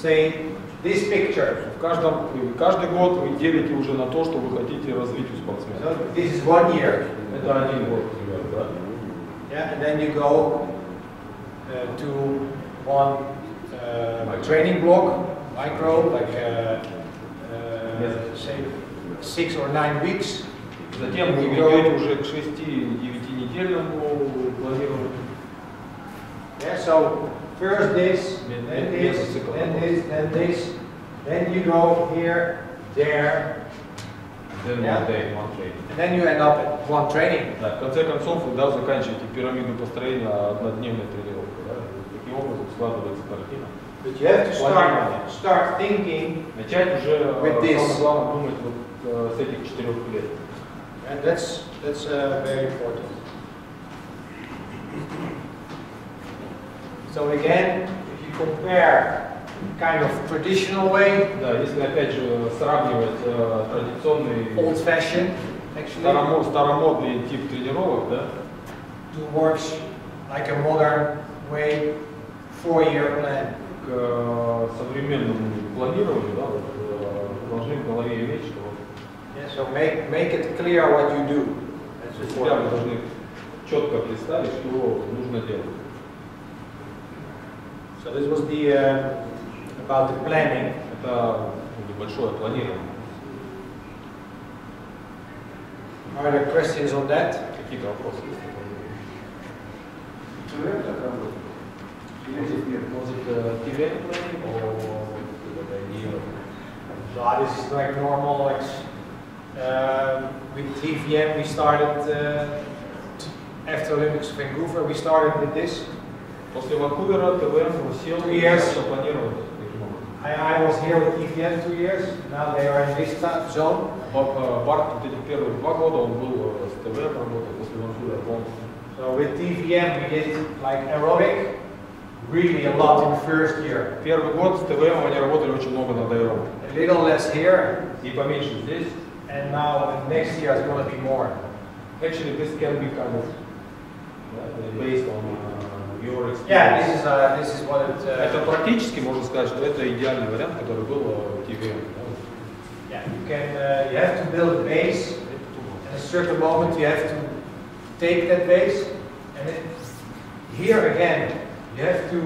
say this picture. Каждый год вы делите уже на то, что вы хотите развить у спортсмена. So this is 1 year. Это один год, да? Yeah, and then you go to one training block, micro, like say 6 or 9 weeks. Затем вы идете уже к 6-9-недельному планированию. Yeah, so first this, then this, then this, then this, then you go here, there. Then one day, one training. And then you end up at one training. Да, в конце концов, вы заканчиваете пирамиду построения однодневной тренировкой. Да? Таким образом складывается картина. But you have to start thinking начать уже with this. самое главное думать вот с этих 4 лет. And that's very important. So again, if you compare kind of traditional way, да, если опять же сравнивать традиционный, old-fashioned, actually, старомодный тип тренировок, да, towards like a modern way, 4-year plan. К современному планированию, да, вот, должны в голове иметь, что Yeah, so make it clear what you do. That's себя вы должны четко представить, что нужно делать. So this was the about the planning. Это небольшое планирование. Are there questions on that? Какие-то вопросы есть? Was it event planning or So this is like normal, like with TVM we started after Olympics of Vancouver. We started with this. После Ванкувера ТВМ сел и начал планировать таким образом. I was here with TVM 2 years. Now they are in this zone. Барт вот эти первые 2 года он был с ТВМ работал, после Ванкувера полностью. So with TVM we did like aerobic, really a lot in the first year. Первый год с ТВМ они работали очень много над аэробом. A little less here. И поменьше здесь. And now next year is going to be more. Actually, this can be kind of based on your experience. Yeah, this is what it. Это практически можно сказать, что это идеальный вариант, который был в TVM. Yeah, you have to build a base. At a certain moment, you have to take that base, and here again, you have to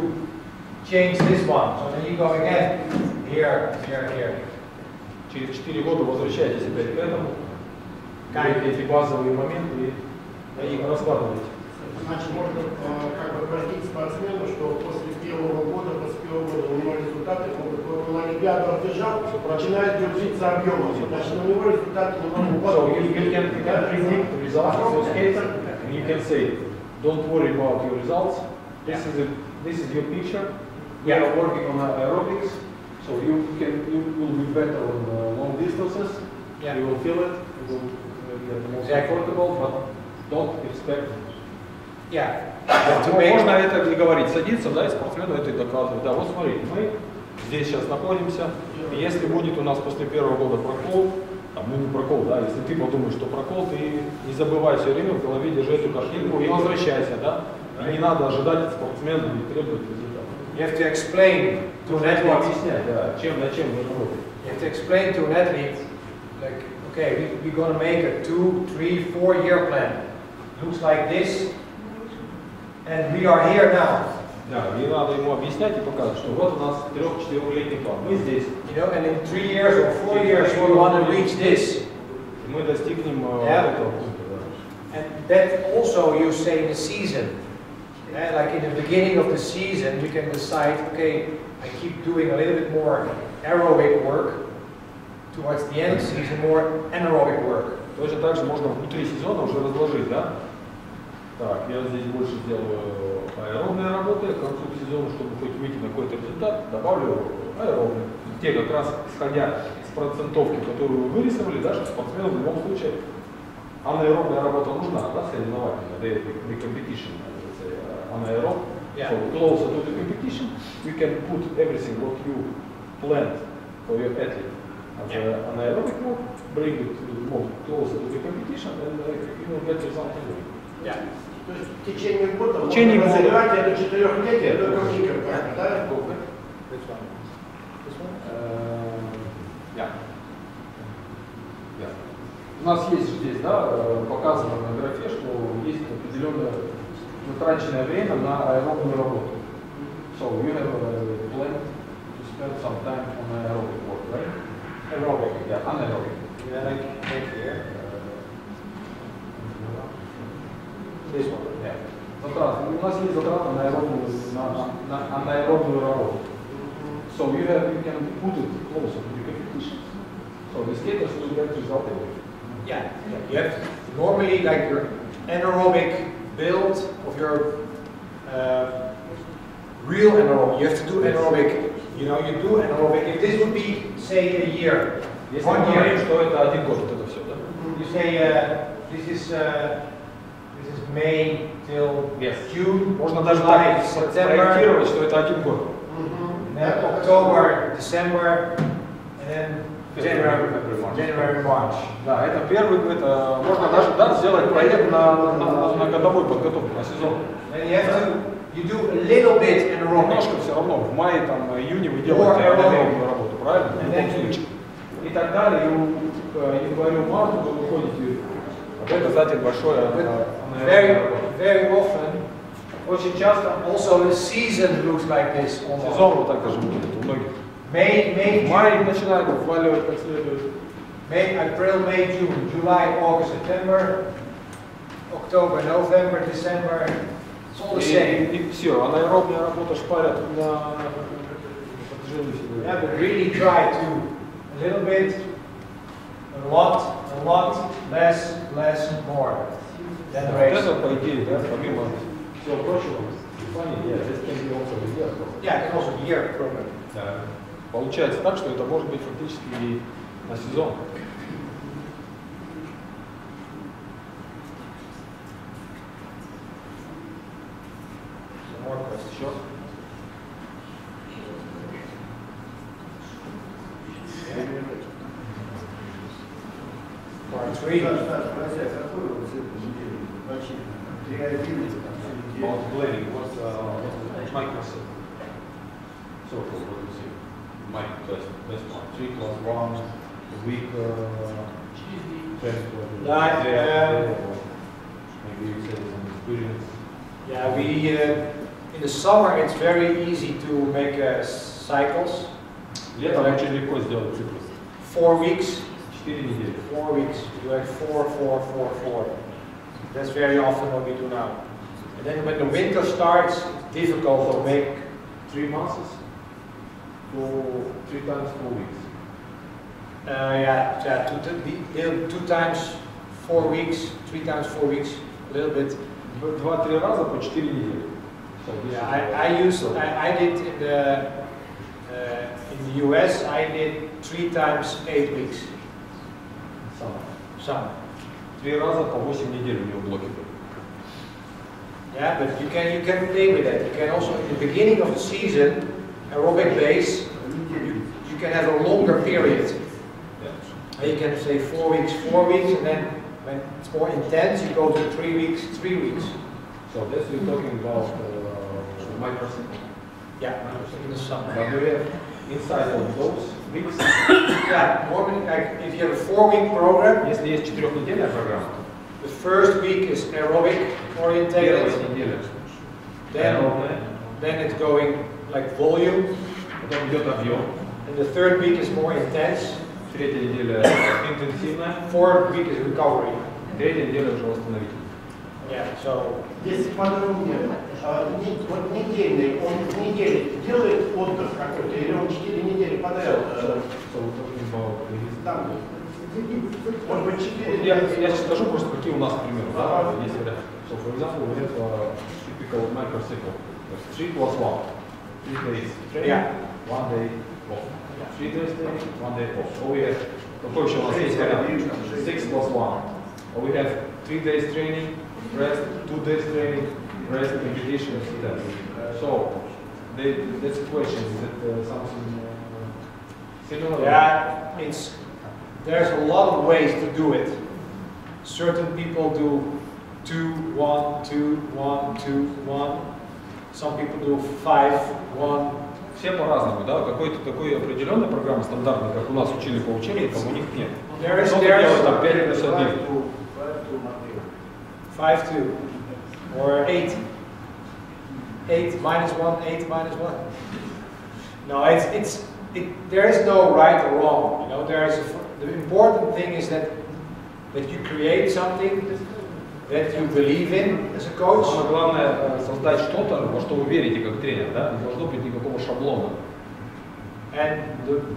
change this one. So then you go again here, here, here. Через 4 года возвращайтесь опять к этому, эти базовые моменты и их раскладываете. Значит, можно как бы простить спортсмену, что после первого года, после первого года у него результаты, он на Олимпиаду отбежал, начинает грузиться объемом. Значит, у него результаты немного упадут. So you can predict the results of your skater, and you can say, don't worry about your results. This is your picture. We are working on aerobics, so you will be better on long distances. Yeah. You will feel it. You will get more comfortable, but don't expect. Yeah. Можно это и говорить, садиться, да, и спортсмену это и доказывать. Да, вот смотри, мы здесь сейчас находимся, и если будет у нас после первого года прокол, там, ну не прокол, да, если ты подумаешь, что прокол, ты не забывай все время в голове, держи эту картинку и возвращайся, да, и не надо ожидать от спортсмена и требовать результата. You have to explain to an athlete. Объяснять, да, над чем вы работаете. You have to explain to an athlete, like, okay, we're going to make a 2, 3, 4-year plan. Looks like this. And we are here now. Да, и надо ему объяснять и показывать, что вот у нас 3-4-летний план, мы здесь. You know, and in 3 years or 4 years we want to reach this. Мы достигнем этого пункта, да. And that also you say in the season. Like in the beginning of the season, you can decide, okay, I keep doing a little bit more aerobic work. Towards the end of the season, more anaerobic work. Точно так же можно внутри сезона уже разложить, да? Так, я здесь больше сделаю аэробные работы, к концу сезона, чтобы хоть выйти на какой-то результат, добавлю аэробные. Те как раз, исходя с процентовки, которую вы вырисовали, да, что спортсмену в любом случае анаэробная работа нужна, да, соревновательная, the competition, anaerob. Yeah. So closer to the competition, you can put everything what you planned for your athlete as anaerobic work, bring it more closer to the competition, and you will get result anyway. Yeah. То есть в течение года можно развивать это 4-летие до каких-то, да? This one? Yeah. Yeah. У нас есть здесь, да, показано на графе, что есть определенное затраченное время на аэробную работу. So you have a plan to spend some time on aerobic work, right? Aerobic. Yeah, anaerobic. Yeah, like here. This one. Yeah. Затраты. У нас есть затраты на анаэробную работу. So you can put it closer to the competition. So the skaters will get result every. Yeah, you have normally like your anaerobic build of your real anaerobic. You have to do anaerobic. You know, you do anaerobic. If this would be, say, a year, Если 1 мы говорим, year, что это один год, вот это все, да? you say this is May till Yes. June, Можно даже July, так September, спроектировать, что это один год. and then October, December, and then January, March. Да, это первый, это можно даже сделать проект на годовую подготовку, на сезон. Then you have to, you do a little bit anaerobic. Немножко все равно, в мае, там, июне вы делаете аэробную работу, правильно? В любом случае. И так далее, и январю-марту вы выходите, обязательно большое Very often, очень часто also the season looks like this. сезон вот так даже будет у многих. May, В мае начинает вваливать как следует. May, April, May, June, July, August, September, October, November, December. It's all the same. И все, анаэробная работа шпарят на протяжении всего. Yeah, but really try to a little bit, a lot, less, more. Then the Вот race. это, по идее, да, помимо всего прочего, здесь can be also the year program. Yeah, it can also be year program. Да. Получается так, что это может быть фактически и на сезон. Some more questions. Еще? Part 3. About planning, what's microset? So what do you say? Best one. 3 plus 1 a week. Maybe you say some experience. Yeah, we in the summer it's very easy to make cycles. Летом очень легко сделать циклус. 4 weeks. 4 недели. 4 weeks. You have 4. That's very often what we do now. And then when the winter starts, it's difficult to make 3 months for 3 times 4 weeks. Yeah, 2 times 4 weeks, 3 times 4 weeks, a little bit. 2-3 раза по 4 недели. So Yeah, I did in the US, I did 3 times 8 weeks. Summer. 3 раза по 8 недель у него блоки были. Yeah, but you can play with that. You can also, in the beginning of the season, aerobic base, you can have a longer period. And you can say 4 weeks, and then when it's more intense, you go to 3 weeks, 3 weeks. So that's we're talking about microset. Yeah, in the summer. But we have inside of those weeks. Yeah, normally, like if you have a 4-week program, Если есть 4-недельная программа, the first week is aerobic orientated. первая неделя Then it's going like volume. потом идет объем, And the 3rd week is more intense. третья неделя интенсивная, 4th week is recovery. третья неделя уже восстановительная. Yeah, so Если подробнее, вот недельный, он в неделю делает отдых какой-то, или он 4 недели подряд? So we're talking about the Там, может быть, 4 Я сейчас скажу просто, какие у нас примеры. Да? Есть варианты. So, for example, we have a typical microcycle. 3 plus 1. 3 days training, Yeah. 1 day off. 3 days training, 1 day off. So we have, какой еще у нас есть вариант? 6 plus 1. Or we have 3 days training, rest, 2 days training, rest, repetition, and so that's the question. Is it something similar? yeah, there's a lot of ways to do it. Certain people do 2, 1, 2, 1, 2, 1. Some people do 5, 1, все по-разному, да, какой-то такой определенной программы стандартной, как у нас учили по учебникам, у них нет. Кто-то делает там 5 плюс 1. 5-2 or 8. 8 minus 1, 8 minus 1. No, there is no right or wrong. You know, the important thing is that you create something that you believe in as a coach. Самое главное создать что-то, во что вы верите как тренер, да? Не должно быть никакого шаблона. And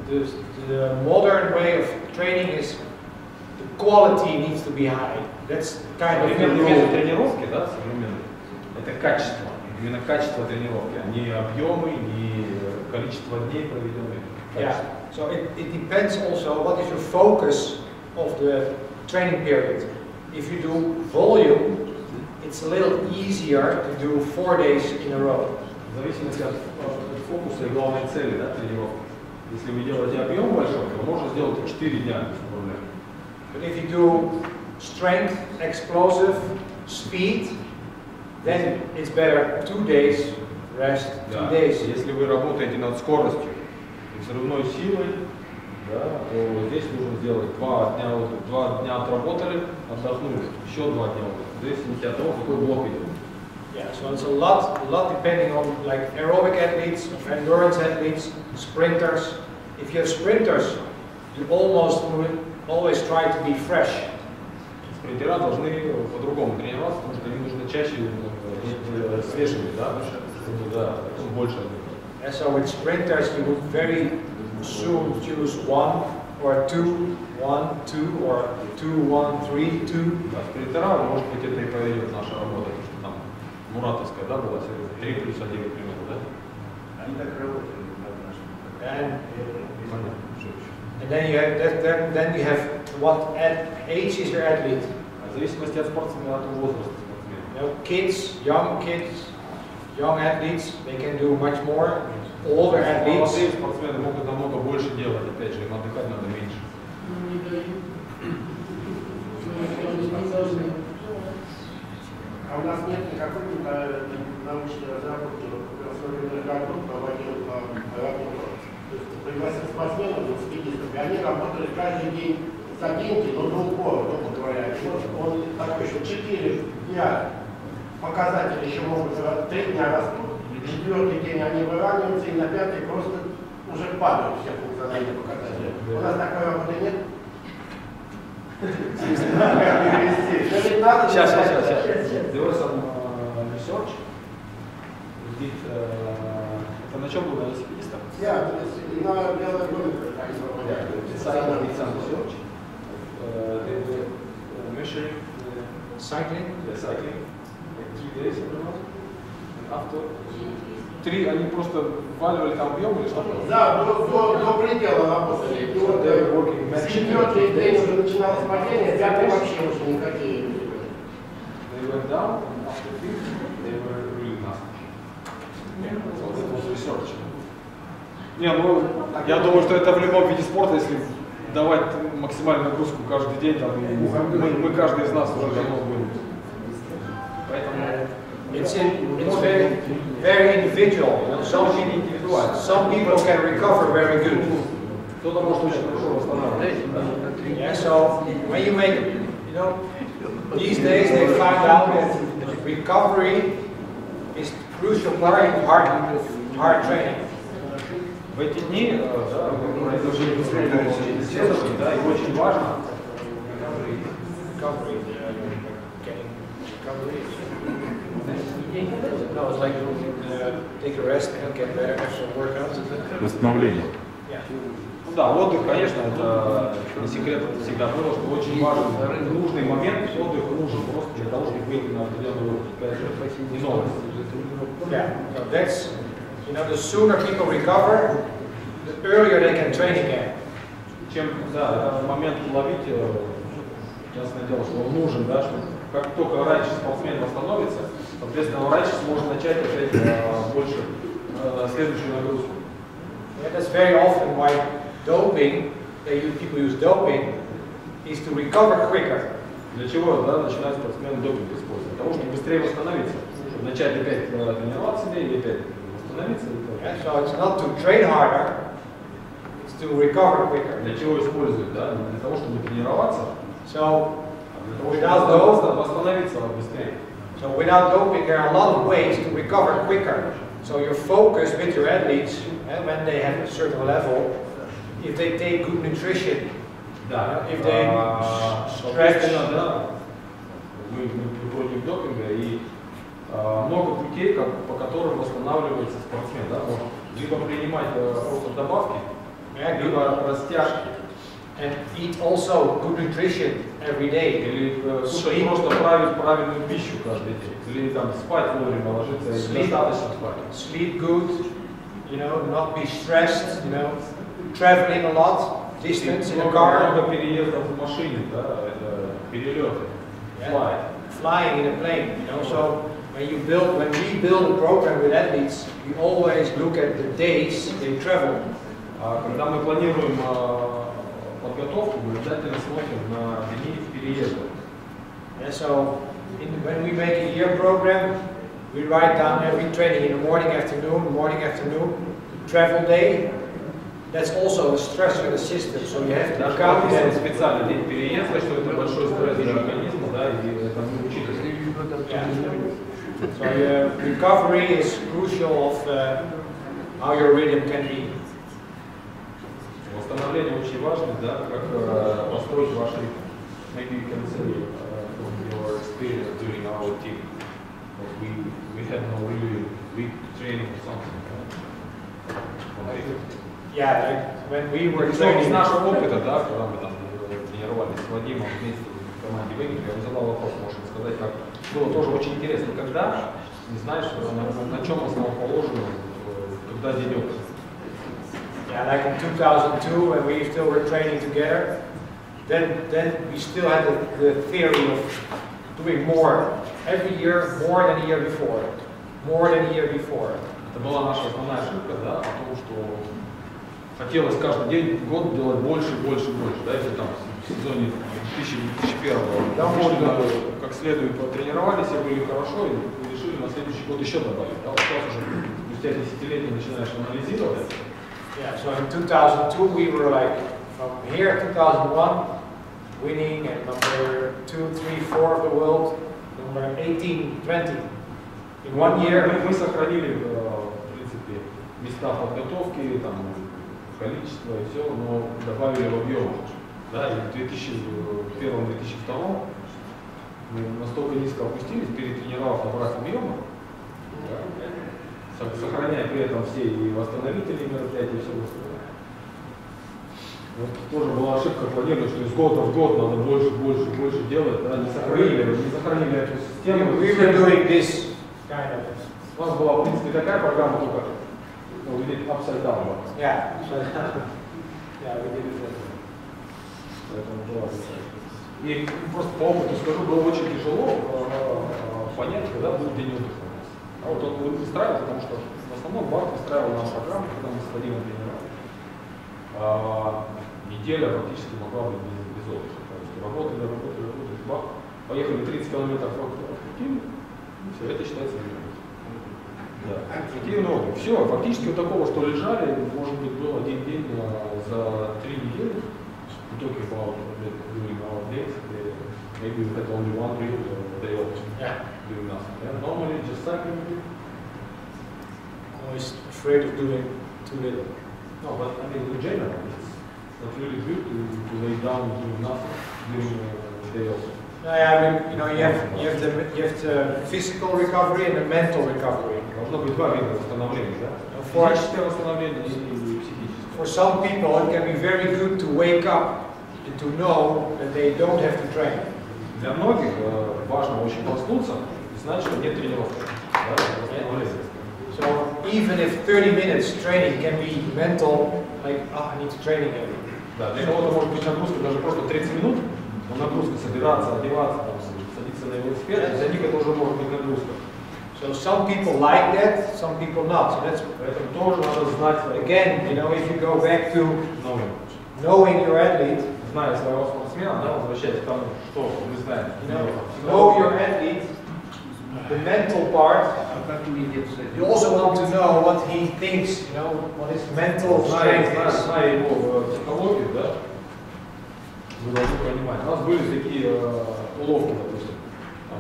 the modern way of training is the quality needs to be high. That's kind of современный метод тренировки, да, современный. Это качество, именно качество тренировки, а не объемы, не количество дней проведенных. Yeah. So it depends also what is your focus of the training period. If you do volume, it's a little easier to do 4 days in a row. В зависимости от фокуса и главной цели, да, тренировки. Если вы делаете объем большой, то можно сделать 4 дня без проблем. But if you do strength, explosive, speed, then it's better 2 days rest, 2 days. Если вы работаете над скоростью и взрывной силой, да, то здесь нужно сделать 2 дня отработали, отдохнули, еще 2 дня, в зависимости от того, какой блок идет. Yeah, so it's a lot depending on like aerobic athletes, endurance athletes, sprinters. If you have sprinters, you always try to be fresh. Спринтера должны по-другому тренироваться, потому что им нужно чаще быть свежими, да, больше. And so with sprinters, you would very soon choose 1 or 2, 1, 2, or 2, 1, 3, 2. Да, спринтера, может быть, это и поведет наша работа, потому что там Муратовская, да, была сегодня 3 плюс 1, к примеру, да? Они так работают. And then you have what age is your athlete? В зависимости от спортсмена, от возраста спортсмена. Young athletes, they can do much more. Older athletes. Молодые спортсмены могут намного больше делать, опять же, им отдыхать надо меньше. А у нас нет никакой научной разработки, особенно Гардов проводил работу. Пригласил спортсменов, велосипедистов, и они работали каждый день с одинки, но до упора, грубо говоря. И вот он такой, что 4 дня показатели еще могут 3 дня растут, 4-й день они выравниваются, и на 5-й просто уже падают все функциональные показатели. У нас такой работы нет? Сейчас. There was some research. Это на чем был велосипедистов? Я на велосипедистах. Some research. They were measuring Cycling. Cycling. 3 days and after 3 они просто вваливали там объем или что-то? Да, до предела работали. И вот с 4-й день уже начиналось падение, 5-й вообще уже никакие. They went down, and after 5th they were really nasty. So that was research. Не, ну, я думаю, что это в любом виде спорта, если давать максимальную нагрузку каждый день, там, мы каждый из нас уже давно будем. Поэтому It's very individual. You know, some people can recover very good. Кто-то может очень хорошо восстанавливаться. Yeah, so when you make, you know, these days they found out that recovery is crucial part of hard training. В эти дни, да, мы предложили исследования, да, и очень важно No, it's like take a rest and get better after workouts. Восстановление. Yeah. Ну да, отдых, конечно, это не секрет, это всегда было, что очень важен, нужный момент, отдых нужен просто для того, чтобы выйти на определенный уровень, не новость. Yeah, so that's, you know, the sooner people recover, the earlier they can train again. Чем, да, этот момент ловить, ясное дело, что он нужен, да, что как только раньше спортсмен восстановится, соответственно, раньше сможет начать опять больше следующую нагрузку. Yeah, that's very often why doping, people use doping, is to recover quicker. Для чего, да, начинают спортсмены допинг использовать? Для того, чтобы быстрее восстановиться, чтобы начать опять тренироваться и опять восстановиться. Yeah, so it's not to train harder, it's to recover quicker. Для чего используют, да? Для того, чтобы тренироваться. So Для того, чтобы восстановиться быстрее. So without doping, there are a lot of ways to recover quicker. So your focus with your athletes, when they have a certain level, if they take good nutrition, if they stretch. Да, мы против допинга, и много путей, по которым восстанавливается спортсмен. Да? Может либо принимать просто добавки, либо растяжки. And eat also good nutrition every day. Или просто правильную пищу каждый день. Или там спать вовремя, ложиться, достаточно спать. Sleep good, you know, not be stressed, you know, traveling a lot, distance in a car. Много переездов в машине, да, это перелеты, flying in a plane, you know. So when we build a program with athletes, we always look at the days they travel. Когда мы планируем подготовку, мы обязательно смотрим на дни переезда. Yeah, so when we make a year program, we write down every training in the morning, afternoon, travel day. That's also a stress for the system, so you have to count that. Специальный день переезда, что это большой стресс для организма, да, и это мы учитываем. So recovery is crucial of how your rhythm can be. Восстановление очень важно, да, как построить ваш ритм. Maybe you can say from your experience during our team, but we had no really weak training or something. Yeah, like when we were Из training. нашего опыта, да, когда мы там тренировались с Вадимом вместе в команде Вегер, я ему задал вопрос, можно сказать, как было тоже очень интересно, когда, не знаешь, на чем основоположен, когда день опыта. Yeah, like in 2002 when we still were training together, then we still had the theory of doing more every year, more than the year before, more than the year before. Это была наша основная ошибка, да, о том, что хотелось каждый день, год делать больше, больше, больше, да, если там в сезоне 2001 года как следует потренировались, и были хорошо, и решили на следующий год еще добавить, да, вот сейчас уже спустя десятилетия начинаешь анализировать. Yeah, so in 2002 we were like, from here 2001, winning at number 2, 3, 4 of the world, number 18, 20. In 1 year. Мы сохранили, в принципе, места подготовки, там, количество и все, но добавили в объем. Да, и в 2001-2002 мы настолько низко опустились, перетренировав набрать объема, да, сохраняя при этом все и восстановительные мероприятия, и все остальное. Вот тоже была ошибка планировать, что из года в год надо больше, больше, больше делать, да, не сохранили эту систему. We were doing this kind of. У нас была, в принципе, такая программа, только увидеть upside down. Yeah, so yeah, we did it. Поэтому была такая. И просто по опыту скажу, было очень тяжело понять, когда будет день отдыха у нас. А вот он выстраивал, потому что в основном Барт выстраивал нам программу, когда мы с Вадимом тренировали. Неделя практически могла быть без отдыха. То есть работали, поехали 30 километров от Пекина, все, это считается днем. Да. Эффективный отдых. Все, фактически вот такого, что лежали, может быть, был один день за 3 недели. We talk about during our days, maybe we had only one real day off doing nothing. Yeah? Normally just cycling. Always afraid of doing too little. No, but I mean in general, it's not really good to lay down and do nothing during the day off. I mean, you know, you have the physical recovery and the mental recovery. Должно быть два вида восстановления, да? Физическое восстановление и психическое. For some people, it can be very good to wake up and to know that they don't have to train. Для многих важно очень проснуться и знать, что нет тренировки. So even if 30 minutes training can be mental, like, oh, I need to train again. Да, для кого-то может быть нагрузка даже просто 30 минут, но нагрузка собираться, одеваться, садиться на велосипед, для них это уже может быть нагрузка. So some people like that, some people not. So that's Поэтому тоже надо знать. Again, you know, if you go back to knowing your athlete, зная своего спортсмена, да, возвращаясь к тому, что мы знаем. Know your athlete, the mental part. You also want to know what he thinks, you know, what his mental strength is. Зная его психологию, да, вы должны понимать. У нас были такие уловки, допустим,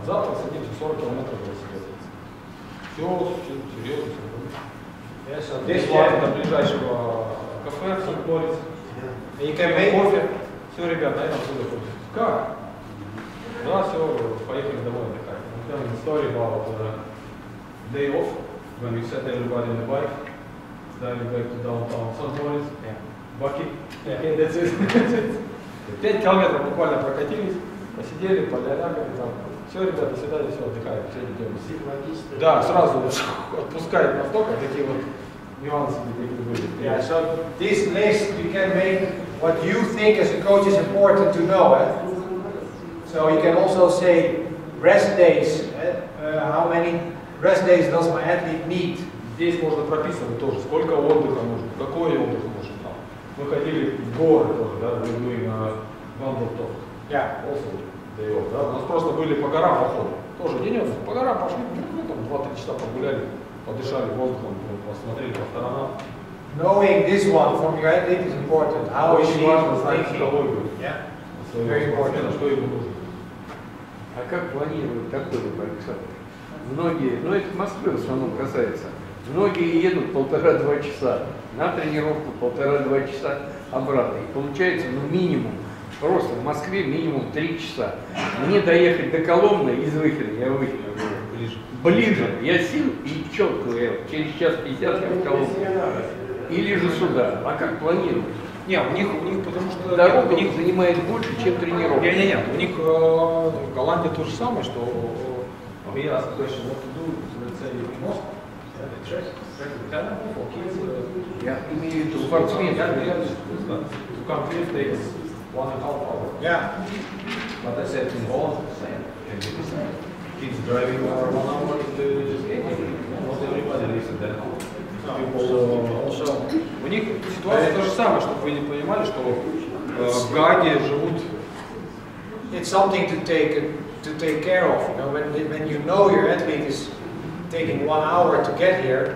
завтра садимся 40 километров велосипеда. Все серьезно, все. Здесь до ближайшего кафе, Сент-Морис. And you can make кофе. Все, ребята, на этом все закончится. Как? Да, все, поехали домой отдыхать. I'm telling a story about day off, when we set everybody on the bike, driving back to downtown St. Баки. Okay, that's it. 5 километров буквально прокатились, посидели, полялякали там. Все, ребята, до свидания, все, отдыхаем, все идем. Да, сразу отпускает настолько, такие вот нюансы были. Yeah, so this list you can make what you think as a coach is important to know. So you can also say rest days. How many rest days does my athlete need? Здесь можно прописывать тоже, сколько отдыха нужно, какой отдых нужен. Мы ходили в горы тоже, да, мы на Вандертов. Yeah. Да, у нас просто были по горам походы. Тоже день отдыха, по горам пошли, ну, там 2-3 часа погуляли, подышали воздухом, посмотрели по сторонам. Knowing this one from your athlete is important. How is he thinking? Yeah. Very important. Что ему нужно. А как планируют такой, Александр? Многие, ну это в Москве в основном касается, многие едут 1,5-2 часа на тренировку, 1,5-2 часа обратно. И получается, ну минимум, просто в Москве минимум 3 часа. Мне доехать до Коломны из Выхина, я Выхина ближе, я сил и четко, через час 50 я в Коломну. Или же сюда. А как планируют? Не, у них потому что дорога у них занимает больше, чем тренировка. Нет, у них в Голландии то же самое, что я question what to do, let's say in Moscow, the track for kids. Я имею в виду спортсмен. To complete takes 1.5 hours. Yeah. But I said in Holland, kids driving 1 hour to the skating. Not everybody lives in that. У них ситуация то же самое, чтобы вы не понимали, что в Гааге живут. It's something to take care of. You know, when you know your athlete is taking 1 hour to get here,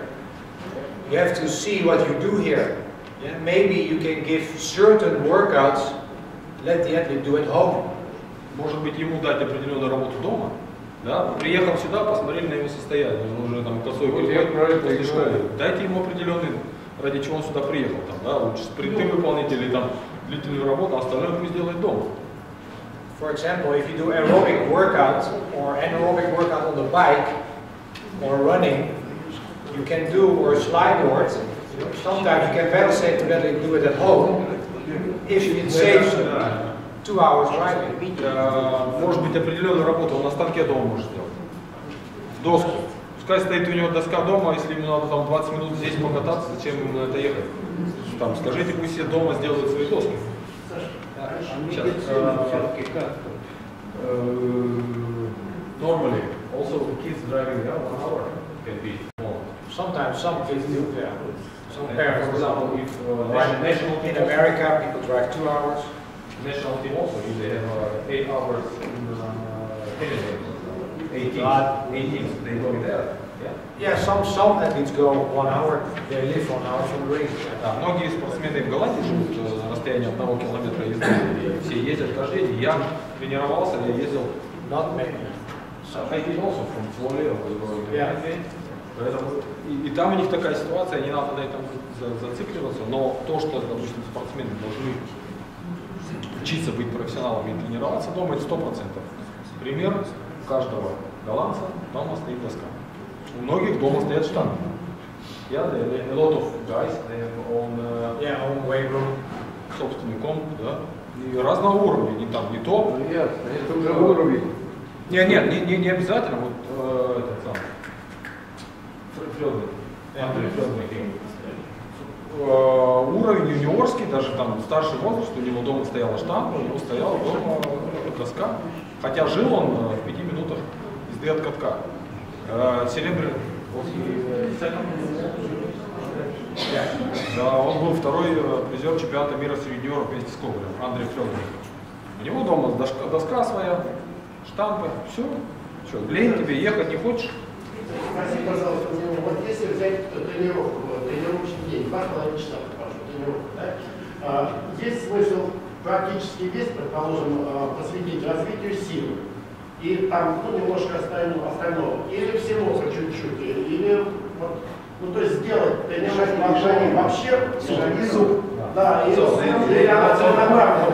you have to see what you do here. Yeah, maybe you can give certain workouts, let the athlete do at home. Может быть, ему дать определенную работу дома. Да? Приехав сюда, посмотрели на его состояние, он уже там косой переход после школы. Дайте ему определенный, ради чего он сюда приехал, там, да? Лучше спринты выполнить или там длительную работу, а остальное пусть делает дома. For example, if you do aerobic workout or anaerobic workout on the bike or running, you can do or slide board. Sometimes you can better say to that you do it at home if it saves 2 hours driving. Может быть, определенную работу он на станке дома может сделать. В доску. Пускай стоит у него доска дома, если ему надо там 20 минут здесь покататься, зачем ему на это ехать? Там, скажите, пусть все дома сделают свои доски. Normally, also kids driving 1 hour can be more. Sometimes some kids do, yeah. Some parents, For example, if national in America, people drive 2 hours. national team also, if they have 8 hours in 8 teams, they go there. Yeah, some athletes go 1 hour. They live 1 hour from the race. Да, многие спортсмены в Голландии живут на расстоянии 1 километра езды, и все ездят каждый день. Я тренировался, я ездил. Not many. I did also from Florida, Yeah. Поэтому и там у них такая ситуация, не надо на этом зацикливаться, но то, что, допустим, спортсмены должны учиться быть профессионалами и тренироваться дома, это 100%. Пример, у каждого голландца дома стоит доска. У многих дома стоят штанги. Yeah, a lot of guys, they have own weight room. собственный комп, да, и разного уровня, не там, не топ. Ну ясно, это уже уровень. Не обязательно, вот этот самый. Андрей Фрёдник. Уровень юниорский, даже там старший возраст, у него дома стояла штанга, у него стояла дома доска. Хотя жил он в 5 минутах езды от катка. Серебряный. Да, он был второй призер чемпионата мира среди юниоров вместе с Ковалем, Андрей Фрёдник. У него дома доска своя, штанга, все Что, лень тебе, ехать не хочешь? Спроси, пожалуйста, вот если взять тренировку, тренировочный день, 2,5 часа, тренировку, да? Есть смысл практически весь, предположим, посвятить развитию силы, и там, ну, немножко остального, или всего по чуть-чуть, или вот, ну, то есть сделать тренировочное движение вообще, снизу, да, и целенаправленно.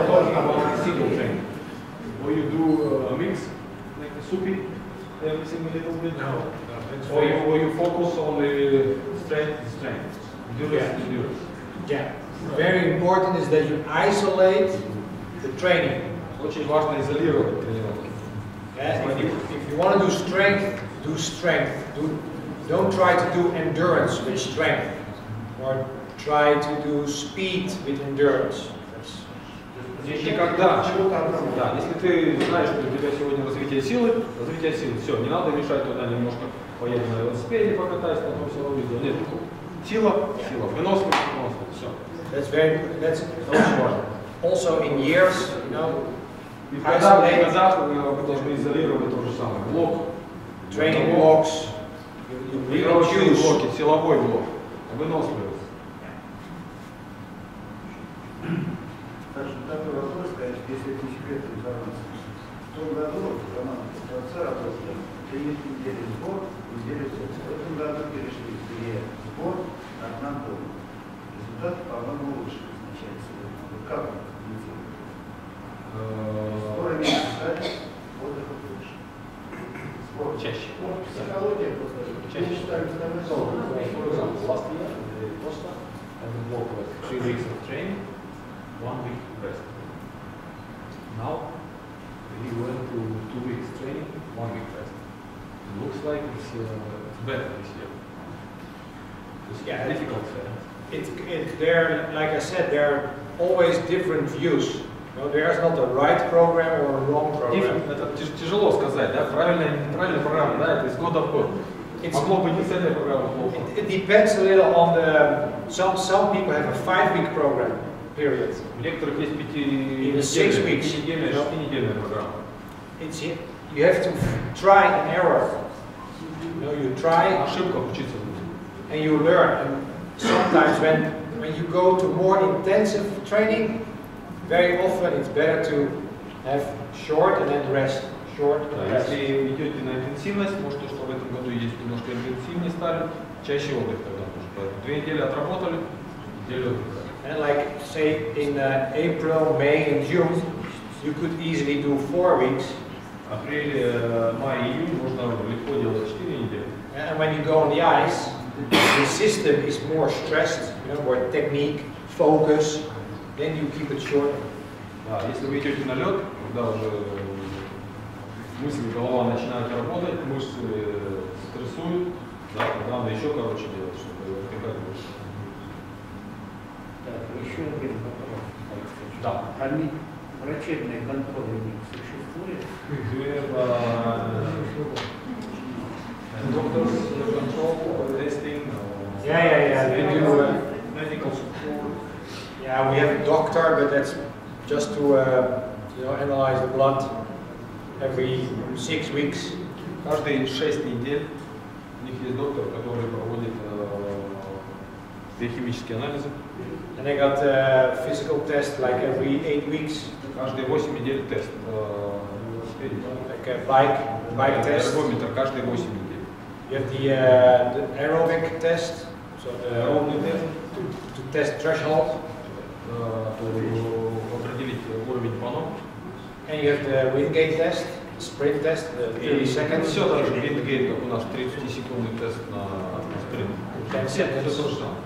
Or you do a mix, like a soupy, everything a little bit? No. Or you focus on the strength, endurance, endurance. Yeah. Very important is that you isolate the training. Очень важно изолировать тренировки. Yeah, if you want to do strength, do strength. Don't try to do endurance with strength, or try to do speed with endurance. Никогда. Да, если ты знаешь, что у тебя сегодня развитие силы, все, не надо мешать туда немножко, поедем на велосипеде, покатайся, потом все увидел. Нет, сила, выносливость, все. That's also in years, you know. И в годах вы должны изолировать то же самое. Блок, Training blocks, тренировочные блоки, силовой блок, выносливость. Саша, такой вопрос, конечно, если это не секретная информация. В том году команда Творца работала 3 недели сбор, неделю секс. В этом году перешли где сбор, одна дома. Результат, по-моему, лучше изначально. Вот как он коммуницирует? Сборы меньше стали, отдыха больше. Сбор Чаще. Психология просто. Чаще. Last year, Costa, and the block was 3 weeks of training, 1 week rest. Now, he went to 2 weeks training, 1 week rest. It looks like it's better this year. It's difficult. There, like I said, there are always different views. No, there's not a right program or a wrong program. Это тяжело сказать, да? Правильная программа, да? Это из года в год. Могло быть не с этой программой плохо. It depends a little on the. Some people have a 5-week program period. У некоторых есть пятинедельная программа. You have to try and error. You know, you try. Ошибка учиться. And you learn. And sometimes when you go to more intensive training, very often it's better to have short and then rest. Short and rest. Если идете на интенсивность, может, то, что в этом году есть немножко интенсивнее стали, чаще отдых тогда нужно. 2 недели отработали, неделю отдыха. And like say in April, May and June, you could easily do 4 weeks. Апрель, май, июнь можно легко делать 4 недели. And when you go on the ice, the system is more stressed, you know, more technique, focus, then you keep it short. Да, если вы идете на лед, когда уже мысли, голова начинает работать, мышцы стрессуют, да, тогда надо еще короче делать, чтобы отдыхать больше. Так, еще один вопрос. Да. А врачебные контролы не существует? Doctors control, testing, Yeah. We do, medical support. yeah, we have a doctor, but that's just to you know, analyze the blood every 6 weeks. Каждые 6 недель у них есть доктор, который проводит биохимические анализы. And they got physical test like every 8 weeks. Каждые 8 недель тест. Like a bike test. Эргометр каждые 8 недель. You have the aerobic test, so Аэробный тест. to test threshold. Определить уровень пано. And you have the Wingate test, the sprint test, the 30 seconds. Все так же, Wingate, как у нас 30-секундный тест на спринт. Это то же самое.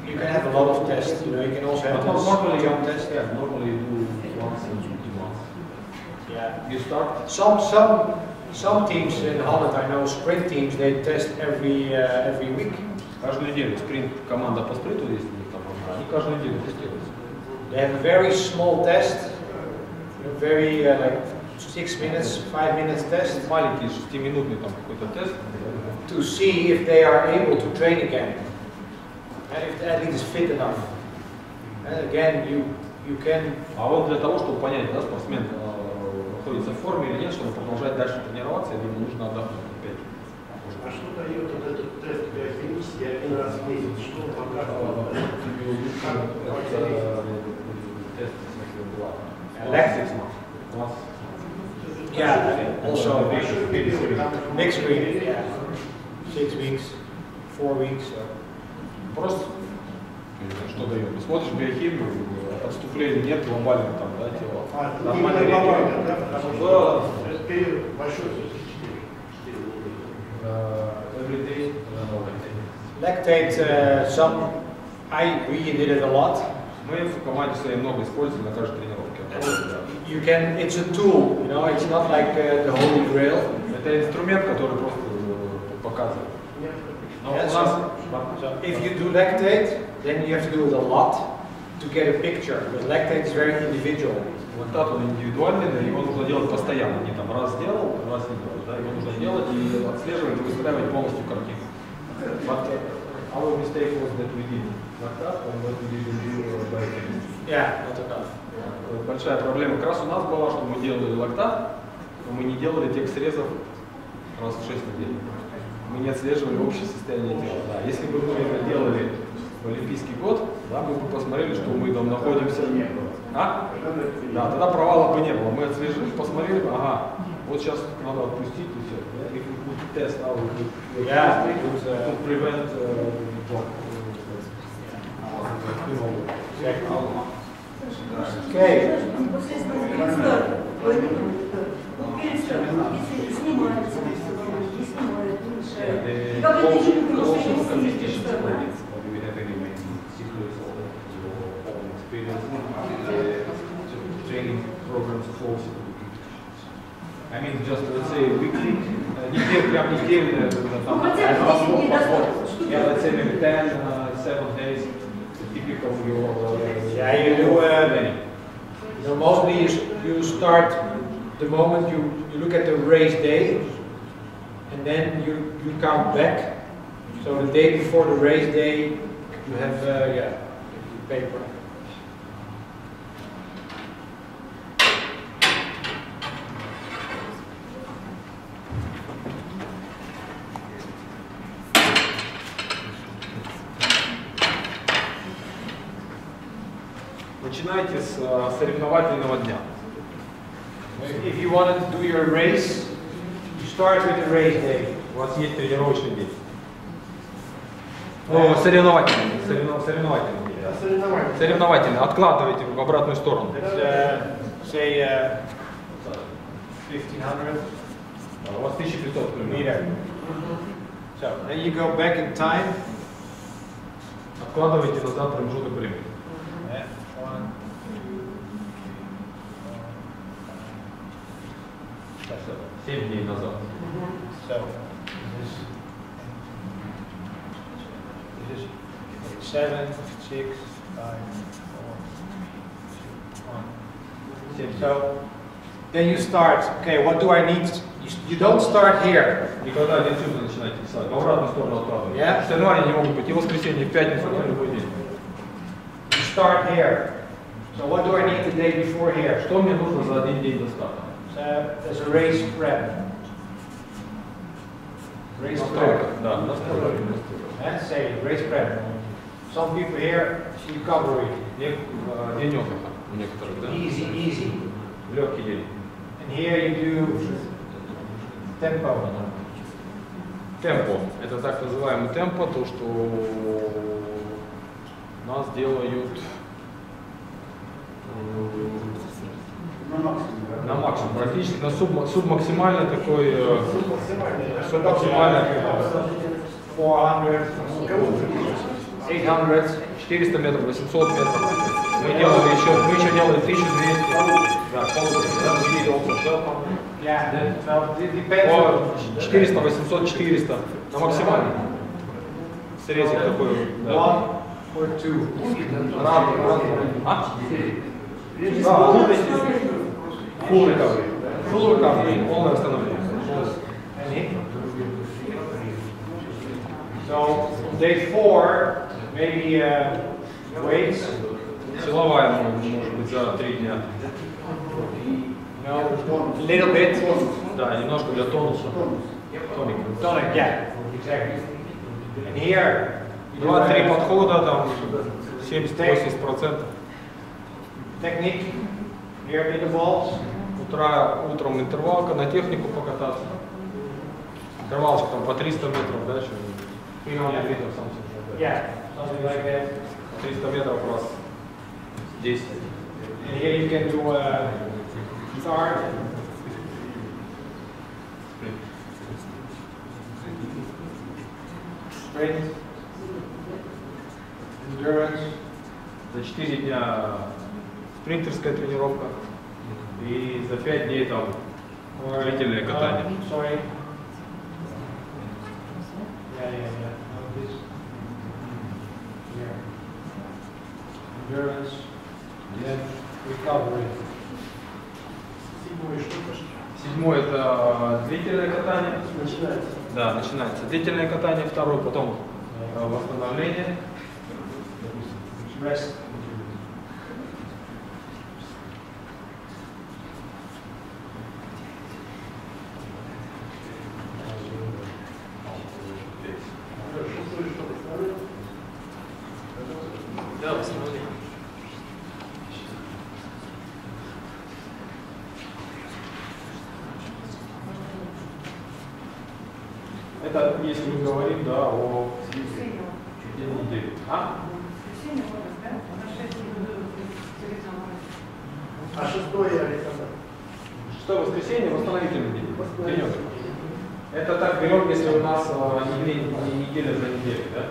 You can have a lot of tests. You know, you can also have Normally, jump test. yeah, normally you do once in 2 months. Yeah. You start. Some teams in Holland, I know, sprint teams, they test every week. Каждую неделю спринт, команда по спринту, если у них там они каждую неделю тестируются. They have a very small test, very like 6 minutes, 5 minutes test. Маленький 6-минутный там какой-то тест. To see if they are able to train again, and if the athlete is fit enough. And again, you can. А вот для того, чтобы понять, да, спортсмен находится в форме или нет, чтобы продолжать дальше тренироваться, я думаю, нужно отдохнуть опять. А что дает вот этот тест биохимический один раз в месяц? Что он показывает? Electric. Yeah, also mixed week, yeah. 6 weeks, 4 weeks. Просто что дает? Смотришь биохимию, отступлений нет глобального там, да, тела. Нормально глобально, да? Потому что период большой. Every day. Lactate, I really did it a lot. Мы в команде своей много используем на каждой тренировке. You can, it's a tool, you know, it's not like the holy grail. Это инструмент, который просто показывает. Но у Yeah, нас, so if you do lactate, then you have to do it a lot to get a picture. Because lactate is very individual. лактат он индивидуальный, но его нужно делать постоянно. Не там раз сделал, раз не делал. Да? Его нужно делать и отслеживать, и выстраивать полностью картину. But our mistake was that we did lactat, and what we didn't do biochemistry. Yeah, not enough. Большая проблема как раз у нас была, что мы делали лактат, но мы не делали тех срезов раз в 6 недель. Мы не отслеживали общее состояние тела. Да. Если бы мы это делали в Олимпийский год, да, мы бы посмотрели, что мы там находимся. А? Да, тогда провала бы не было. Мы отслеживали, посмотрели, ага, вот сейчас надо отпустить и все. If we put test now, we could prevent Okay. Training programs close. I mean, just let's say weekly, прям недельно, там, yeah, let's say maybe 10, 7 days, typical your. Yeah, you do. You know, mostly you start the moment you look at the race day, and then you count back. So the day before the race day, you have paper. Начинайте с соревновательного дня. If you want to do your race, you start with the race day. У вас есть тренировочный день. Ну, соревновательный. Соревновательный. Откладывайте в обратную сторону. Say 1500 У вас 1500 примерно. meter. So then you go back in time. Откладывайте назад промежуток времени. 7 дней назад. So this is 7, 6, 5, 4, 3, 2, 1. So then you start. Okay, what do I need? You don't start here. Никогда не отсюда начинайте писать. В обратную сторону откладывайте. Yeah. Соревнования не могут быть и в воскресенье, и в пятницу, и в любой день. You start here. So what do I need the day before here? Что мне нужно за один день до старта? There's a race prep. Race prep. Да, настройка. And say race prep. Some people here recovery. День отдыха у некоторых, да? Easy. Легкий день. And here you do tempo. Темпо. Это так называемый темпо, то, что нас делают на максимум, практически на субмаксимальный такой, субмаксимальный 800, 400 метров, 800 метров. Мы еще делали 1200. Да, yeah. Well, it depends on 400, 800, 400 на максимальный. Срезик такой. Да. 1 or 2. Full recovery. Full recovery. Полное восстановление. So day 4, maybe weights. Силовая может быть за 3 дня. No, a little bit. Да, немножко для тонуса. Tonic, yeah, exactly. And here, 2-3 подхода, там 70-80%. technique, here intervals. Утром интервалка, на технику покататься. Интервалчик там по 300 метров, да, 300 метров сам себе. Yeah, something like that. 300 метров раз 10. And here you can do start. Sprint. Endurance. За 4 дня спринтерская тренировка. И за 5 дней там длительное катание. Sorry. Yeah. No, this. Here. Endurance. And then recovery. Седьмой это длительное катание. Начинается. Да, начинается длительное катание, второй, потом восстановление. Rest. Да, восстановление. Это если мы говорим, да, о день недели. А? А шестое, Александр? Что воскресенье, восстановительный день. Денек. Это так берем, если у нас не неделя за неделей, да?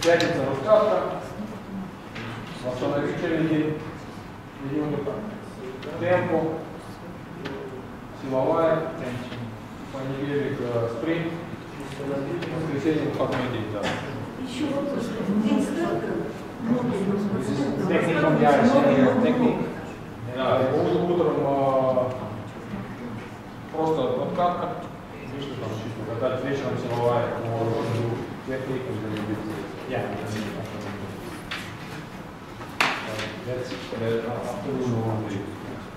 Пятница раскатка, восстановительный день, темпо, силовая, понедельник спринт, воскресенье выходной день, да. Еще вопрос. День старта. Technique, yeah, technique. Да, утром просто подкатка, видишь, там чуть покатать, вечером силовая, техника, Yeah. That's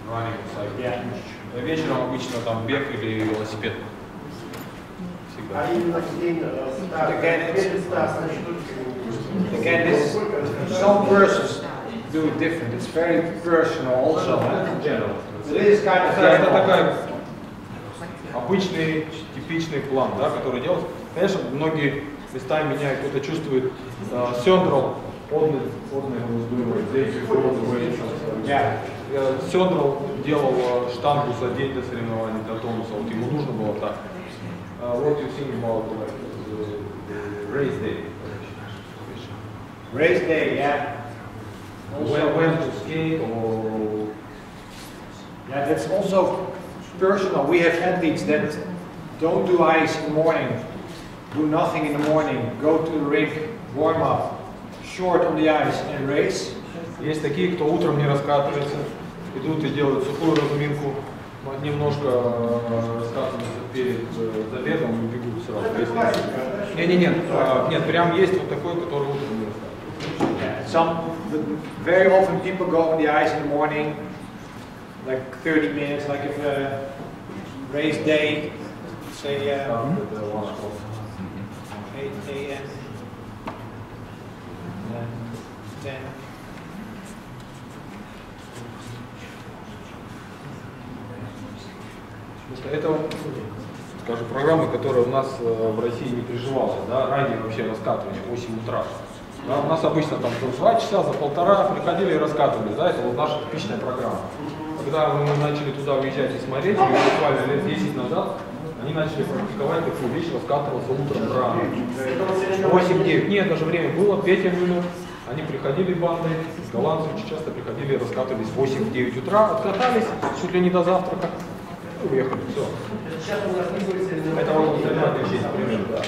running, yeah. Вечером обычно там бег или велосипед. Всегда. А именно день старта, перед стартом, Again, this, some persons do it different. It's very personal also. But it is kind of Это general. такой обычный, типичный план, да, который делают. Конечно, многие местами меняют, кто-то чувствует сендрал, подный Сендрал делал штангу за день до соревнований, до тонуса, вот ему нужно было так. What you think about race day? Race day, yeah. When to skate or... Yeah, that's also personal. We have athletes that don't do ice in the morning, do nothing in the morning, go to the rink, warm up, short on the ice and race. Есть такие, кто утром не раскатывается, идут и делают сухую разминку, немножко раскатываются перед забегом и бегут сразу. Нет, прям есть вот такой, который утром не раскатывается. Very often people go on the ice in the morning, like 30 minutes, like if a race day, say 8 a.m. and 10. Это, скажем, программа, которая у нас в России не приживалась, да, ранее вообще раскатывание 8 утра. Да, у нас обычно там 2 часа, за полтора приходили и раскатывали, да, это вот наша типичная программа. Когда мы начали туда уезжать и смотреть, буквально лет 10 назад, они начали практиковать такую вещь, раскатываться утром рано. 8-9, нет, даже время было, 5 минут. Они приходили бандой, голландцы очень часто приходили и раскатывались в 8-9 утра, откатались чуть ли не до завтрака. Уехали, все. Сейчас у нас не будет соревнований. Это вот соревнования есть, примерно, да.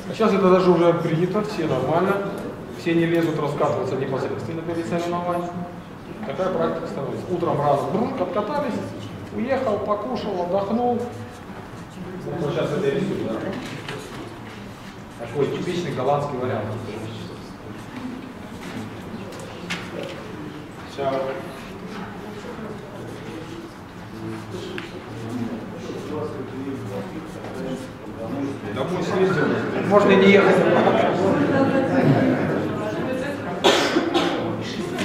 Сейчас А сейчас это даже уже принято, все нормально. Все не лезут раскатываться непосредственно перед соревнованием. Такая практика становится. Утром рано откатались, уехал, покушал, отдохнул. Вот сейчас это рисует, да. Такой типичный голландский So Домой съездил. Можно и не ехать.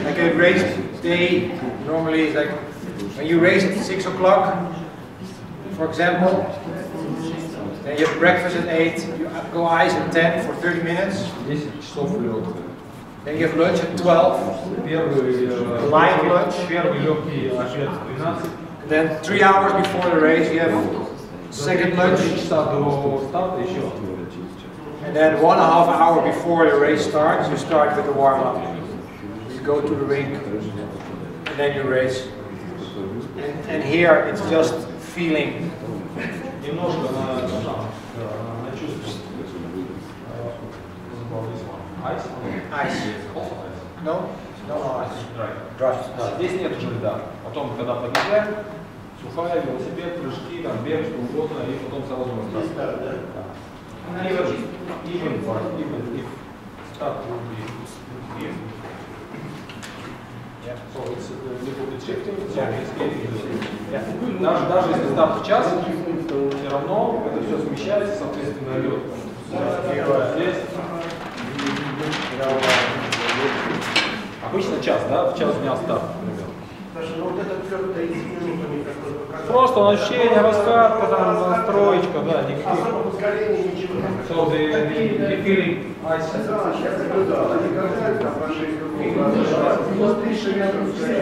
Like a race day normally is like when you race at 6 o'clock, for example, then you have breakfast at 8, you go ice at 10 for 30 minutes. 10 часов лед. Then you have lunch at 12. Light lunch. Первый легкий обед 12. Then 3 hours before the race you have second lunch. 3 часа до старта еще. And then 1.5 hours before the race starts, you start with the warm-up. You go to the rink, and then you race. And here it's just feeling. Немножко на чувство. Ice. No? No ice. Dry. Да, здесь нет уже льда. Потом, когда подъезжаем, сухая, велосипед, прыжки, там, бег, что угодно, и потом сразу на старт. Even if start will be here. Yeah. So it's a little bit shifting, so it's getting yeah. Даже если старт в час, все равно это все смещается, соответственно, лед. Здесь. Обычно час, да? В час дня старт, например. Ну вот этот лед 30 минут, они такой показали. Просто ощущение, раскатка, там, настроечка, да, никаких. Особо ускорения ничего. So the feeling ice. Я наблюдал, они катают там по 6 кругов, 1000 метров скорее.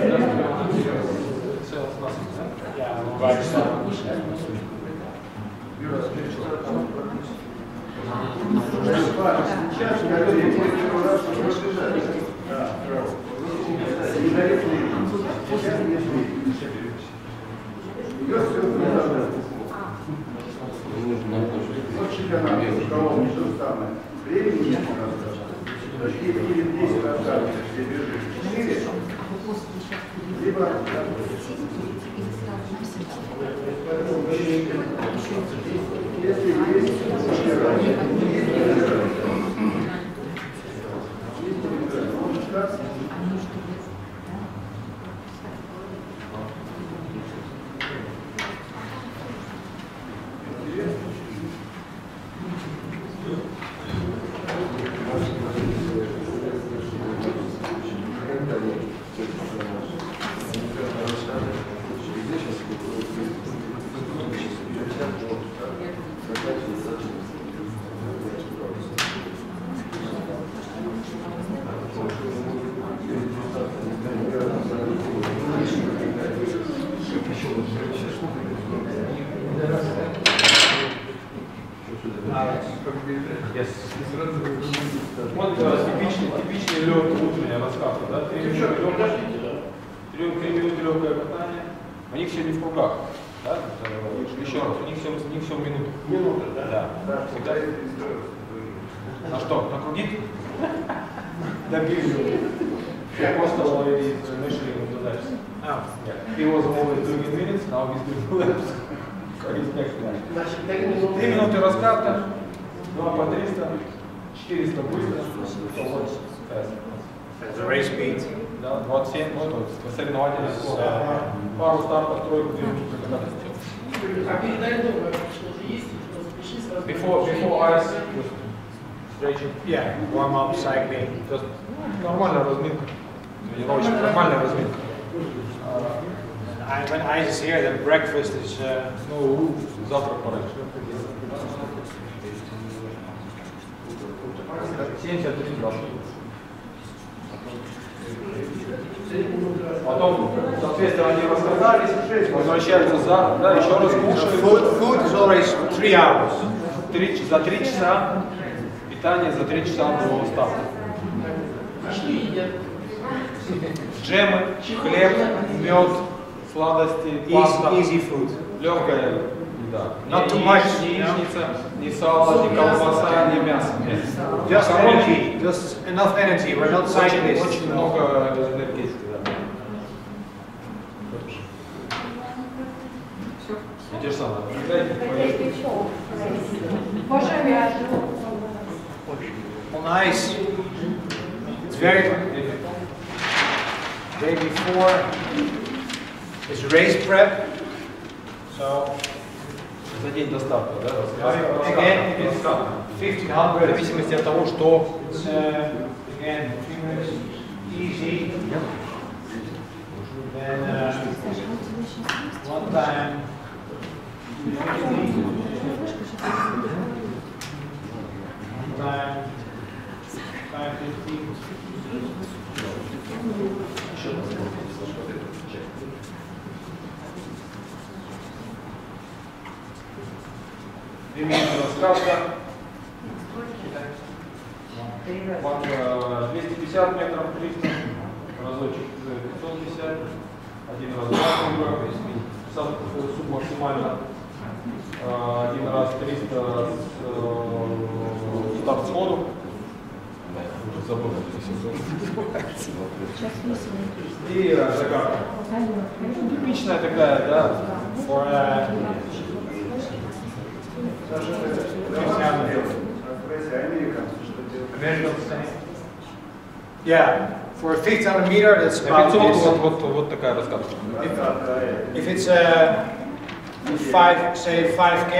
Юра, ты что там? Сейчас я первый раз разбежать. Да, правда. Идет все туда. Вот чемпионат, у кого не то самое. Времени нет у нас даже. Или 10 осталось, все бежит. 4. Либо... Если есть... Yes. Вот типичный лед утренняя раскатка, да? 3 минуты легкое катание. У них все не в кругах, да? Еще раз, у них все в минутах. Минута, да? Да. Всегда. На что? На круги? Добили. Я просто already initially on the laps. He was always doing in minutes, now he's doing laps. So he's next one. 3 минуты раскатка. 2 по 300, 400 быстро, 180 fast. The race speed. Да, 27, вот соревновательный скорость. Пару стартов, тройку, 2 минуты прокатать. А перед этим что-то есть? Запиши сразу. Before ice, just stretching. Yeah, warm up, cycling. Just нормальная разминка. Тренировочная, нормальная разминка. When ice is here, then breakfast is... Ну, завтрак пораньше. 73 градуса. Потом, соответственно, они раскатались, возвращаются за, да, еще раз кушают. Food is always 3 hours. За 3 часа, питание за 3 часа до старта. Джемы, хлеб, мед, сладости, паста. Easy food. Легкая еда. Not too much. Ни яичница, ни сало, ни колбаса, ни мясо. Just energy, just enough energy. We're not cyclists. Очень много энергетики, да. И те же самые. On ice, it's very... Day before is race prep. So За день доставка, да? Again, it is Доставка. В 1500. зависимости от того, что It's again 3 minutes easy. Then one time 50. One time 550. 2 минуты доставка. 250 метров 300, разочек 550, один раз 2 круга, субмаксимально, один раз 300 старт сходу. Забыл, и загадка. Типичная такая, да, Yeah, for a 1500 meter, that's about 500 вот такая раскатка. if it's say 5K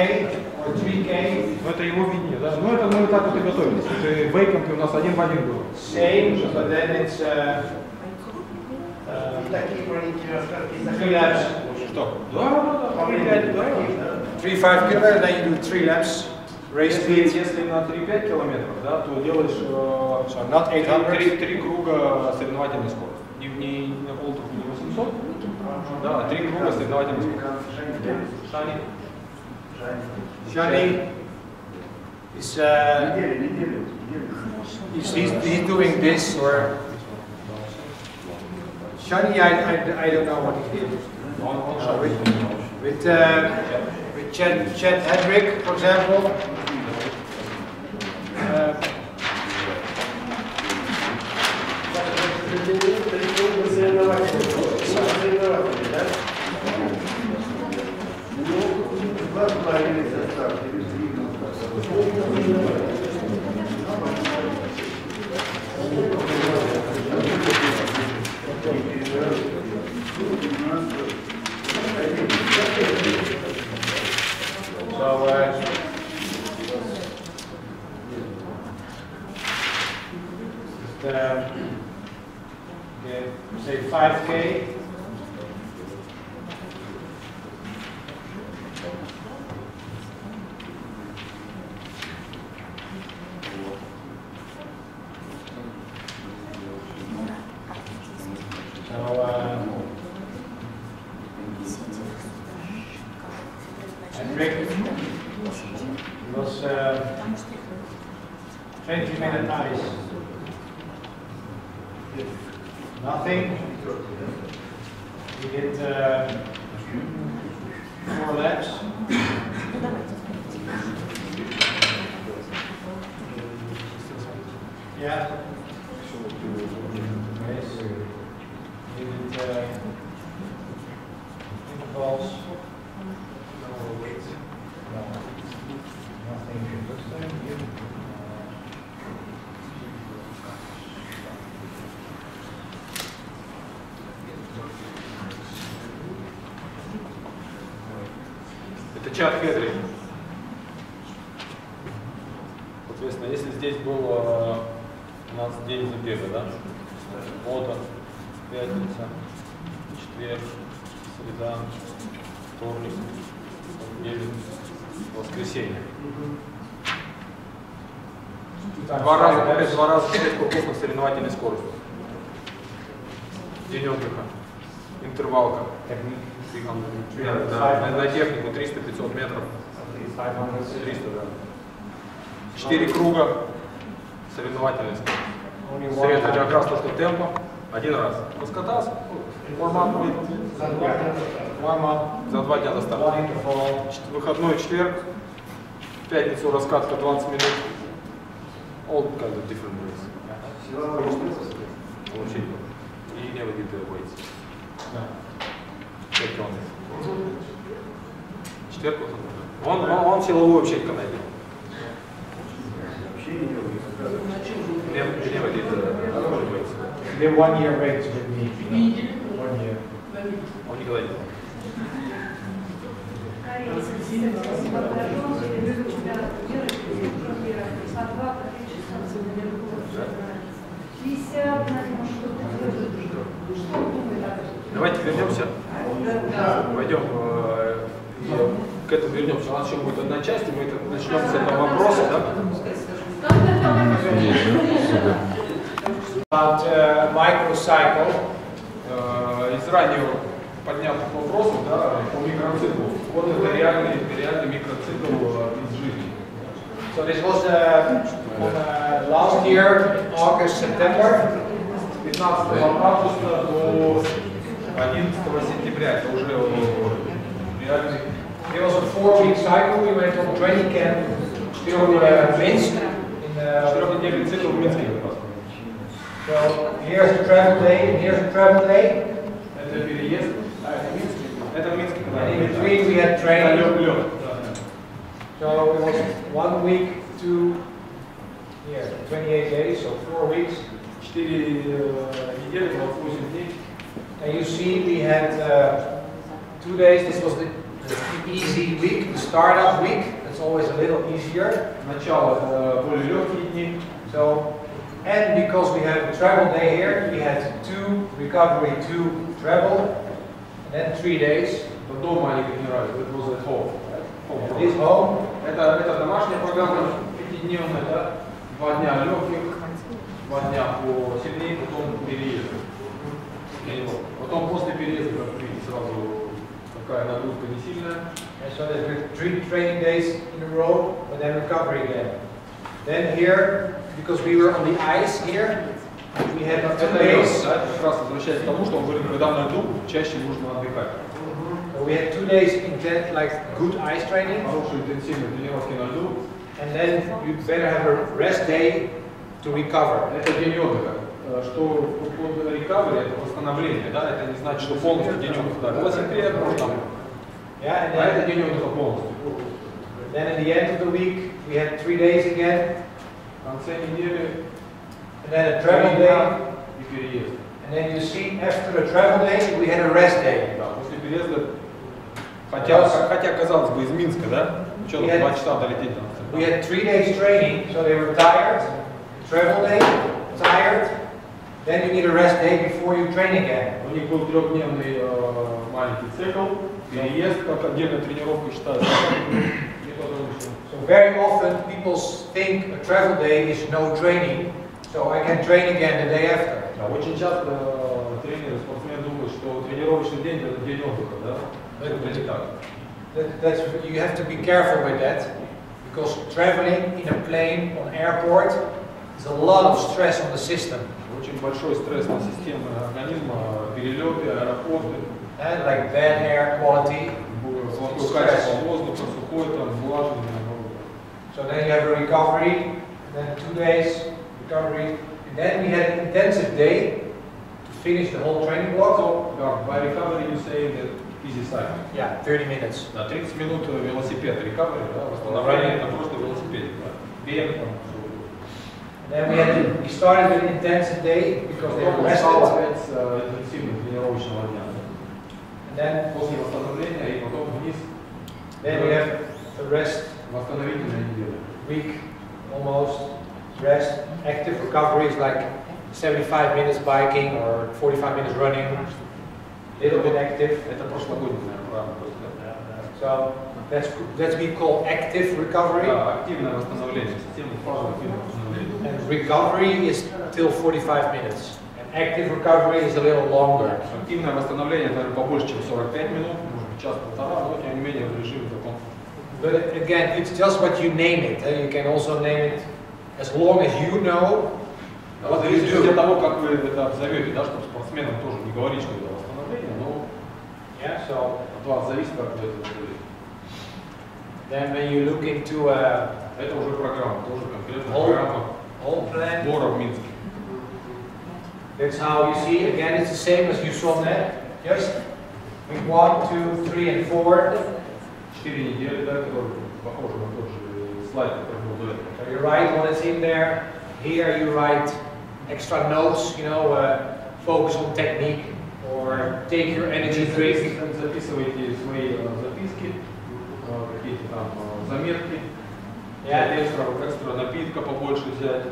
or 3K, Ну это его виднее, да? Ну это мы так вот и готовились. Это в вейкомпе у нас 1 в 1 был. same, but then it's Такие маленькие раскатки. 3 laps. Что? Да. 3-5 kilometers, then you do 3 laps, race speed. Если на 3-5 километров, да, то делаешь So not 800. 3 круга соревновательной скорости. Не на полтруку, не 800, да, 3 круга соревновательной скорости. Шани. Johnny is he's doing this or Johnny, I don't know what he did. With Chet Hedrick, for example. Say 5K. Rick was 20-minute ice. Nothing. We did 4 laps. Yeah. Yes. We did intervals. No weight. No. Nothing. Это чат Хедри. Соответственно, если здесь был у нас день забега, да? Суббота, пятница, четверг, среда, вторник, понедельник, воскресенье. 2 раза 6 кругов на соревновательной скорости. День отдыха, интервалка. Да, на технику 300-500 метров. 300, да. 4 круга соревновательной скорости. Средство как раз то, что темпо. 1 раз. Раскатался. За 2 дня доставка. Выходной четверг. В пятницу раскатка 20 минут. All kind of different ways. Получить. И never did the weights. Четверг он силовую вообще никогда не делал. Вообще не делал. Never did the weights. He did 1 year race with me. 1 year. Он никогда не делал. Спасибо большое. Беру тебя меры, по 2 по 3 часа наверху. 50, наверное, что думает об этом? Давайте вернемся. Пойдем к этому вернемся. У нас еще будет одна часть, и мы начнем с этого вопроса. Да? About microcycle. Из ранее поднятых вопросов, да, по микроциклу. Вот это реальный микроцикл из жизни. So this was last year, August, September. 15 августа до 11 сентября. Это уже реальный. It was a 4-week cycle. We went on training camp to Minsk. Четырехнедельный цикл в Минске как раз. So here's the travel day, and here's the travel day. Это переезд. Это в Минске. And in between we had training. So it was 1 week to 28 days, so 4 weeks. 4 недели, 28 дней. And you see we had 2 days. This was the easy week, the startup week. That's always a little easier. Начало более легкие дни. So, and because we have a travel day here, we had 2 recovery, 2 travel, and then 3 days. Дома они тренировались. Это was at home. This home. Это домашняя программа, 5-дневная, да? 2 дня легких, 2 дня по сильнее, потом переезд. Потом после переезда, как видите, сразу такая нагрузка не сильная. And so there's 3 training days in a row, but then recovery again. Then here, because we were on the ice here, we had 2 days. Да, как раз возвращаясь к тому, что он говорит, когда на льду, чаще нужно отдыхать. So we had 2 days intense, like good ice training. Хорошие интенсивные тренировки на льду. And then you better have a rest day to recover. Это день отдыха. Что recovery это восстановление, да? Это не значит, что полностью день отдыха. Да, велосипед, там. Yeah, and А это then, день отдыха полностью. then at the end of the week we had 3 days again, В конце недели and then a travel day. и переезд. And then you see after the travel day we had a rest day. Да, после переезда, хотя казалось бы из Минска, да? Что там 2 часа долететь там? We had 3 days training, so they were tired. Travel day, tired. Then you need a rest day before you train again. У них был 3-дневный маленький цикл, переезд, как отдельная тренировка считается. So very often people think a travel day is no training, so I can train again the day after. Очень часто тренеры, спортсмены думают, что тренировочный день это день отдыха, да? Это не так. You have to be careful with that, because traveling in a plane on airport is a lot of stress on the system. Очень большой стресс на систему организма, перелеты, аэропорты. And like bad air quality. Плохое качество воздуха, сухой, там, влажный. So then you have a recovery, then 2 days recovery, and then we had an intensive day to finish the whole training block. So, by recovery you say that easy cycle. Yeah, 30 minutes. Да, 30 минут велосипед, recovery, да, восстановление это просто велосипед, да. Бег, там, Then we started with an intensive day because they were rested. интенсивного тренировочного дня. And then После восстановления и потом вниз. Then we have a rest Восстановительная неделя. week, almost rest. Active recovery is like 75 minutes biking or 45 minutes running. Little bit active. Это прошлогодняя программа просто. So that's we call active recovery. Да, активное восстановление, система фазы активного восстановления. And recovery is till 45 minutes. And active recovery is a little longer. Активное восстановление, наверное, побольше, чем 45 минут, может быть, час-полтора, но тем не менее в режиме таком. But again, it's just what you name it. You can also name it as long as you know what you Зависит do. от того, как вы это обзовете, да, чтобы спортсменам тоже не говорить, что это восстановление, но Yeah, so от вас зависит, как вы это назовете. then when you look into Это уже программа, тоже конкретная Whole- программа whole plan, сбора в Минске. that's how you see. Again, it's the same as you saw that. Just week 1, 2, 3, and 4. 4 недели, да, которые похожи на тот же слайд, который был до этого. So you write what is in there. Here you write extra notes, focus on technique or take your energy drink. Записывайте свои записки, какие-то там заметки, Yeah. экстра напитка побольше взять.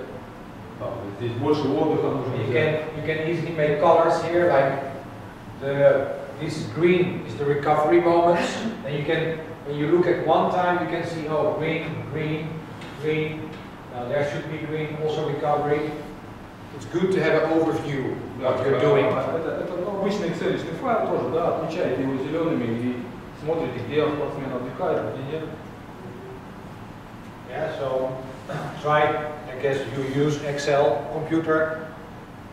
Там, здесь больше отдыха нужно взять. You can easily make colors here, like this green is the recovery moments. Then you can, when you look at one time, you can see, oh, green, green, green. Now there should be green, also recovery. It's good to have an overview of what you're doing. Это обычный Excel-ный файл тоже, да, отмечаете его зелеными и смотрите, где спортсмен отдыхает, где нет. Yeah, so try, I guess you use Excel computer,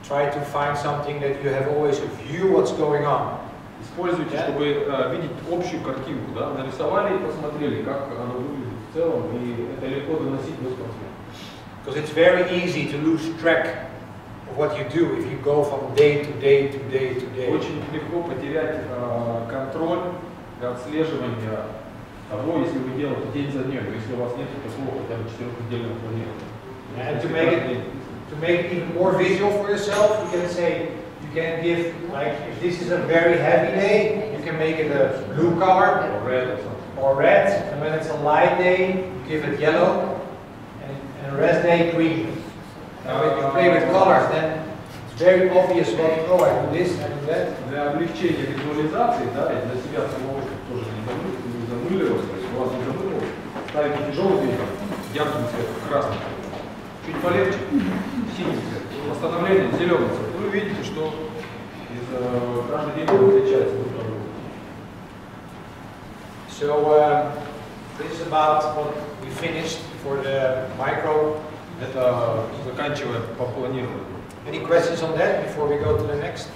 try to find something that you have always a view what's going on. Используйте, чтобы видеть общую картинку, да, нарисовали и посмотрели, как оно выглядит в целом, и это легко доносить до спортсмена. Because it's very easy to lose track of what you do if you go from day to day to day to day. Очень легко потерять контроль и отслеживание того, если вы делаете день за днем, если у вас нет такого хотя бы 4-недельного планирования. And to make it even more visual for yourself, you can say, you can give, like, if this is a very heavy day, you can make it a blue color Or red or something. or red, and when it's a light day, you give it yellow, and a rest day green. Now if you play with colors, then it's very obvious what, oh, I do this, I do that. Для облегчения визуализации, да, и для себя самого, чтобы тоже не замыливаться, то есть у вас не замылилось, ставите тяжелый цвет, ярким цветом, красным цветом. Чуть полегче, синий цвет. Восстановление, зеленый цвет. Вы видите, что каждый день отличается друг от друга. So this is about what we finished for the micro. Это заканчивая по планированию. Any questions on that before we go to the next?